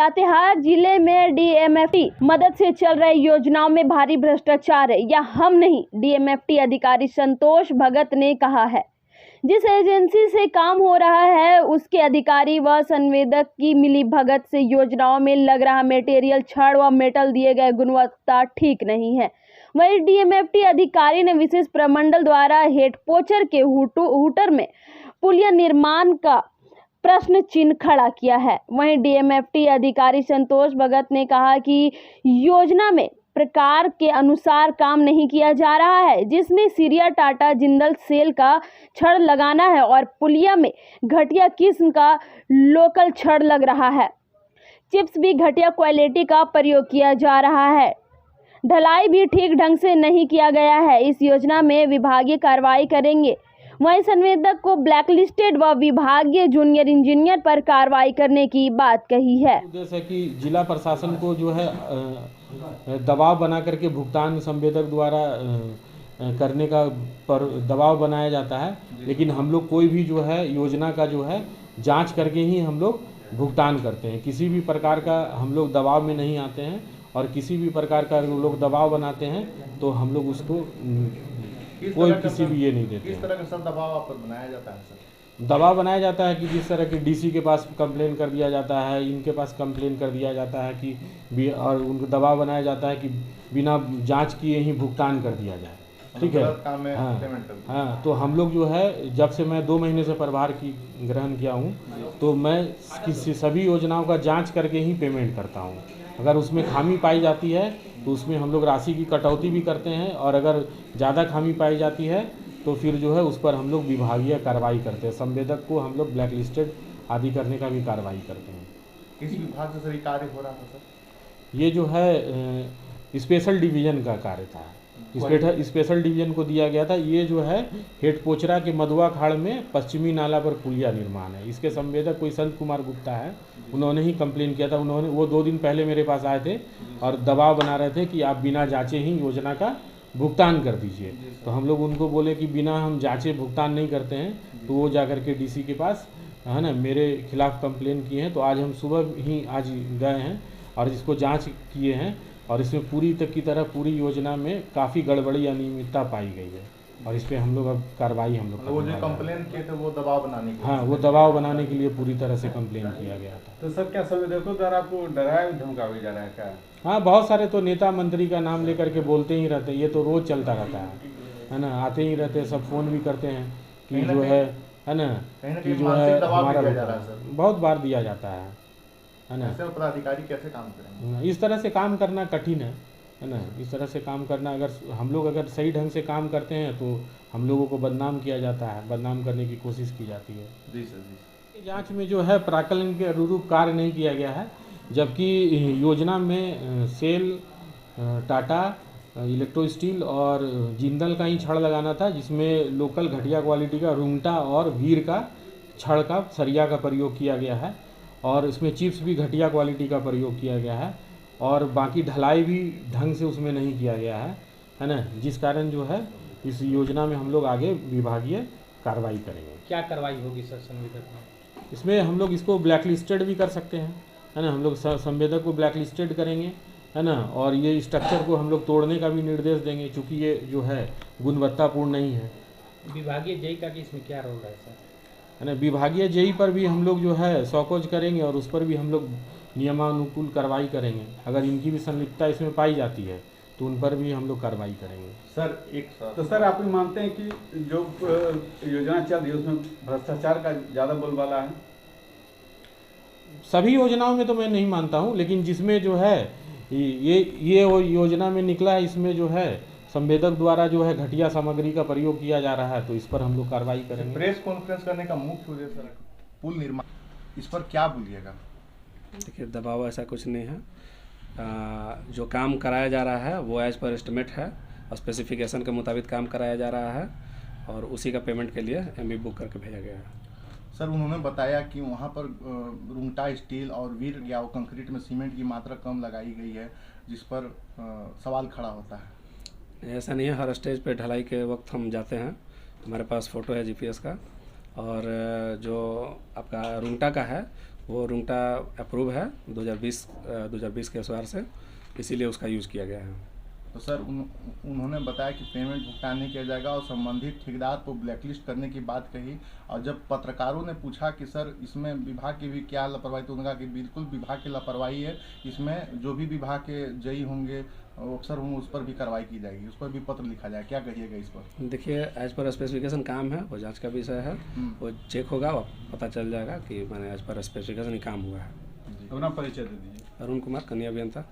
लातेहार जिले में डीएमएफटी मदद से चल रही योजनाओं में भारी भ्रष्टाचार है या हम नहीं, डीएमएफटी अधिकारी संतोष भगत ने कहा है। जिस एजेंसी से काम हो रहा है उसके अधिकारी व संवेदक की मिली भगत से योजनाओं में लग रहा मटेरियल छड़ व मेटल दिए गए गुणवत्ता ठीक नहीं है। वहीं डीएमएफटी अधिकारी ने विशेष प्रमंडल द्वारा हेड पोचर के हुटर में पुलिया निर्माण का प्रश्न चिन्ह खड़ा किया है। वहीं डीएमएफटी अधिकारी संतोष भगत ने कहा कि योजना में प्रकार के अनुसार काम नहीं किया जा रहा है, जिसमें सीरिया टाटा जिंदल सेल का छड़ लगाना है और पुलिया में घटिया किस्म का लोकल छड़ लग रहा है। चिप्स भी घटिया क्वालिटी का प्रयोग किया जा रहा है। ढलाई भी ठीक ढंग से नहीं किया गया है। इस योजना में विभागीय कार्रवाई करेंगे। वहीं संवेदक को ब्लैकलिस्टेड व विभागीय जूनियर इंजीनियर पर कार्रवाई करने की बात कही है। उद्देश्य है कि जिला प्रशासन को जो है दबाव बना करके भुगतान संवेदक द्वारा करने का पर दबाव बनाया जाता है, लेकिन हम लोग कोई भी जो है योजना का जो है जांच करके ही हम लोग भुगतान करते हैं। किसी भी प्रकार का हम लोग दबाव में नहीं आते हैं और किसी भी प्रकार का लोग दबाव बनाते हैं तो हम लोग उसको कोई किसी भी ये नहीं देते। किस तरह का सर दबाव आप पर बनाया जाता है? सर दबाव बनाया जाता है कि जिस तरह की डीसी के पास कंप्लेन कर दिया जाता है, इनके पास कंप्लेन कर दिया जाता है कि और उनको दबाव बनाया जाता है कि बिना जांच किए ही भुगतान कर दिया जाए। ठीक है, हाँ। तो हम लोग जो है जब से मैं 2 महीने से प्रभार की ग्रहण किया हूँ तो मैं किसी सभी योजनाओं का जाँच करके ही पेमेंट करता हूँ। अगर उसमें खामी पाई जाती है तो उसमें हम लोग राशि की कटौती भी करते हैं और अगर ज़्यादा खामी पाई जाती है तो फिर जो है उस पर हम लोग विभागीय कार्रवाई करते हैं। संवेदक को हम लोग ब्लैकलिस्टेड आदि करने का भी कार्रवाई करते हैं। किस विभाग से सर ये कार्य हो रहा था सर? ये जो है स्पेशल डिवीज़न का कार्य था। स्पेशल डिवीज़न को दिया गया था। ये जो है हेड पोचरा के मधुआ खाड़ में पश्चिमी नाला पर पुलिया निर्माण है। इसके संवेदक कोई संत कुमार गुप्ता है, उन्होंने ही कंप्लेन किया था। वो 2 दिन पहले मेरे पास आए थे और दबाव बना रहे थे कि आप बिना जांचे ही योजना का भुगतान कर दीजिए। तो हम लोग उनको बोले कि बिना हम जांचे भुगतान नहीं करते हैं। तो वो जाकर के डीसी के पास है ना मेरे खिलाफ़ कंप्लेन किए हैं। तो आज हम सुबह ही आज गए हैं और इसको जाँच किए हैं और इसमें पूरी तक की तरह पूरी योजना में काफ़ी गड़बड़ी अनियमितता पाई गई है और इस पर हम लोग अब कार्रवाई हम लोग वो जो कंप्लेन किए थे वो दबाव बनाने के लिए? हाँ, वो दबाव बनाने के लिए पूरी तरह से कंप्लेन किया गया था। तो सर क्या संवेदकों द्वारा आपको डराया धमकाया जा रहा है क्या? हाँ, बहुत सारे तो नेता मंत्री का नाम लेकर के बोलते ही रहते हैं। ये तो रोज़ चलता रहता है ना, आते ही रहते हैं, सब फ़ोन भी करते हैं कि जो है ना कि जो है हमारा बहुत बार दिया जाता है ना। पदाधिकारी कैसे काम करेंगे? इस तरह से काम करना कठिन है ना। इस तरह से काम करना अगर हम लोग अगर सही ढंग से काम करते हैं तो हम लोगों को बदनाम किया जाता है, बदनाम करने की कोशिश की जाती है। जी सर, जी। जांच में जो है प्राकलन के अनुरूप कार्य नहीं किया गया है, जबकि योजना में सेल, टाटा, इलेक्ट्रो स्टील और जिंदल का ही छड़ लगाना था, जिसमें लोकल घटिया क्वालिटी का रूंगटा और वीर का छड़ का सरिया का प्रयोग किया गया है और इसमें चिप्स भी घटिया क्वालिटी का प्रयोग किया गया है और बाकी ढलाई भी ढंग से उसमें नहीं किया गया है ना, जिस कारण जो है इस योजना में हम लोग आगे विभागीय कार्रवाई करेंगे। क्या कार्रवाई होगी सर संवेदक में? इसमें हम लोग इसको ब्लैकलिस्टेड भी कर सकते हैं, है ना। हम लोग संवेदक को ब्लैकलिस्टेड करेंगे, है ना, और ये स्ट्रक्चर को हम लोग तोड़ने का भी निर्देश देंगे क्योंकि ये जो है गुणवत्तापूर्ण नहीं है। विभागीय जेई का भी इसमें क्या रोल है सर? है ना, विभागीय जेई पर भी हम लोग जो है सौकोज करेंगे और उस पर भी हम लोग नियमानुकूल कार्रवाई करेंगे। अगर इनकी भी संलिप्तता इसमें पाई जाती है तो उन पर भी हम लोग कार्रवाई करेंगे। सर तो सर आप मानते हैं कि जो योजना चल रही है उसमें भ्रष्टाचार का ज़्यादा बोलबाला है? सभी योजनाओं में तो मैं नहीं मानता हूँ, लेकिन जिसमें जो है ये योजना में निकला है, इसमें जो है संवेदक द्वारा जो है घटिया सामग्री का प्रयोग किया जा रहा है तो इस पर हम लोग कार्रवाई करेंगे। प्रेस कॉन्फ्रेंस करने का मुख्य उद्देश्य सर पुल निर्माण, इस पर क्या बोलिएगा? देखिए, दबाव ऐसा कुछ नहीं है। जो काम कराया जा रहा है वो एज पर एस्टिमेट है और स्पेसिफिकेशन के मुताबिक काम कराया जा रहा है और उसी का पेमेंट के लिए एमबी बुक करके भेजा गया है। सर उन्होंने बताया कि वहाँ पर रूंगटा स्टील और वीर या कंक्रीट में सीमेंट की मात्रा कम लगाई गई है, जिस पर सवाल खड़ा होता है। ऐसा नहीं है, हर स्टेज पे ढलाई के वक्त हम जाते हैं, हमारे पास फ़ोटो है जीपीएस का और जो आपका रूंगटा का है वो रुंगटा अप्रूव है 2020 के अनुसार से, इसीलिए उसका यूज़ किया गया है। तो सर उन्होंने बताया कि पेमेंट भुगतान नहीं किया जाएगा और संबंधित ठेकेदार को ब्लैकलिस्ट करने की बात कही। और जब पत्रकारों ने पूछा कि सर इसमें विभाग की भी क्या लापरवाही, तो उन्होंने कहा कि बिल्कुल विभाग की लापरवाही है, इसमें जो भी विभाग के जई होंगे अफसर होंगे उस पर भी कार्रवाई की जाएगी, उस पर भी पत्र लिखा जाए, क्या कहिएगा इस पर? देखिए, एज पर स्पेसिफिकेशन काम है, वो जांच का विषय है, वो चेक होगा और पता चल जाएगा कि मैंने एज पर स्पेसिफिकेशन ही काम हुआ है। अपना परिचय दे दीजिए। अरुण कुमार, कन्या अभियंता।